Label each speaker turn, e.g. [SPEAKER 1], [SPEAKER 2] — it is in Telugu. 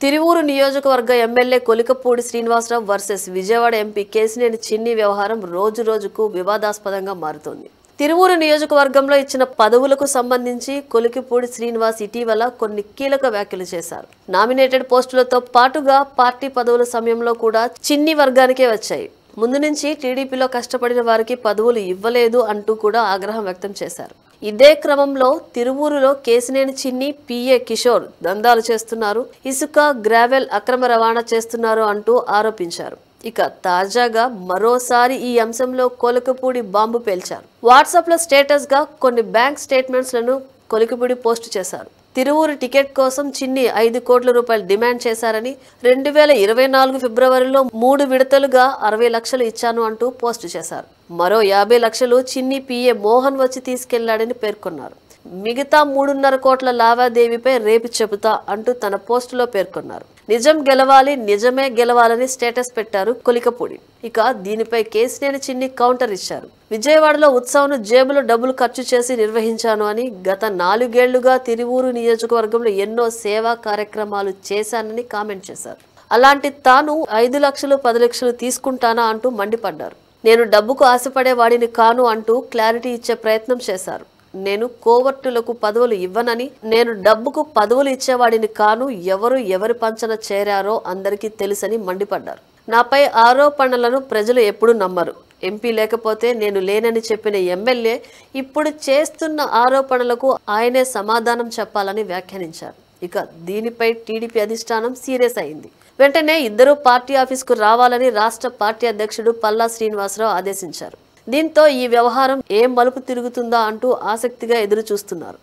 [SPEAKER 1] తిరువూరు నియోజకవర్గ MLA Kolikapudi Srinivasarao versus Vijayawada MP Kesineni Chinni వ్యవహారం రోజు రోజుకు వివాదాస్పదంగా మారుతోంది. తిరువూరు నియోజకవర్గంలో ఇచ్చిన పదవులకు సంబంధించి కొలికపూడి శ్రీనివాస్ ఇటీవల కొన్ని కీలక వ్యాఖ్యలు చేశారు. నామినేటెడ్ పోస్టులతో పాటుగా పార్టీ పదవుల సమయంలో కూడా చిన్ని వర్గానికే వచ్చాయి. ముందు నుంచి టీడీపీలో కష్టపడిన వారికి పదవులు ఇవ్వలేదు అంటూ కూడా ఆగ్రహం వ్యక్తం చేశారు. ఇదే క్రమంలో తిరువూరులో కేసినేని చిన్ని, పిఏ కిషోర్ దందాలు చేస్తున్నారు, ఇసుక గ్రావెల్ అక్రమ రవాణా చేస్తున్నారు అంటూ ఆరోపించారు. ఇక తాజాగా మరోసారి ఈ అంశంలో కొలికపూడి బాంబు పేల్చారు. వాట్సాప్ లో స్టేటస్ గా కొన్ని బ్యాంక్ స్టేట్మెంట్స్ లను కొలికపూడి పోస్ట్ చేశారు. తిరువూరు టికెట్ కోసం చిన్ని 5 కోట్ల రూపాయలు డిమాండ్ చేశారని, 2024 ఫిబ్రవరిలో 3 విడతలుగా 60 లక్షలు ఇచ్చాను అంటూ పోస్టు చేశారు. మరో 50 లక్షలు చిన్ని పిఏ మోహన్ వచ్చి తీసుకెళ్లాడని పేర్కొన్నారు. మిగతా 3.5 కోట్ల లావాదేవీపై రేపు చెబుతా అంటూ తన పోస్టులో పేర్కొన్నారు. నిజం గెలవాలి, నిజమే గెలవాలని స్టేటస్ పెట్టారు కొలికపూడి. ఇక దీనిపై కేసినేని చిన్ని కౌంటర్ ఇచ్చారు. విజయవాడలో ఉత్సవం జేబులో డబ్బులు ఖర్చు చేసి నిర్వహించాను అని, గత 4 ఏళ్లుగా తిరువూరు నియోజకవర్గంలో ఎన్నో సేవా కార్యక్రమాలు చేశానని కామెంట్ చేశారు. అలాంటి తాను 5 లక్షలు 10 లక్షలు తీసుకుంటానా అంటూ మండిపడ్డారు. నేను డబ్బుకు ఆశపడే వాడిని కాను అంటూ క్లారిటీ ఇచ్చే ప్రయత్నం చేశారు. నేను కోవర్టులకు పదవులు ఇవ్వనని, నేను డబ్బుకు పదవులు ఇచ్చేవాడిని కాను, ఎవరి పంచన చేరారో అందరికీ తెలుసని మండిపడ్డారు. నాపై ఆరోపణలను ప్రజలు ఎప్పుడూ నమ్మరు. ఎంపీ లేకపోతే నేను లేనని చెప్పిన ఎమ్మెల్యే ఇప్పుడు చేస్తున్న ఆరోపణలకు ఆయనే సమాధానం చెప్పాలని వ్యాఖ్యానించారు. ఇక దీనిపై టీడీపీ అధిష్టానం సీరియస్ అయింది. వెంటనే ఇద్దరు పార్టీ ఆఫీసుకు రావాలని రాష్ట్ర పార్టీ అధ్యక్షుడు పల్లా శ్రీనివాసరావు ఆదేశించారు. దీంతో ఈ వ్యవహారం ఏం మలుపు తిరుగుతుందా అంటూ ఆసక్తిగా ఎదురు చూస్తున్నారు.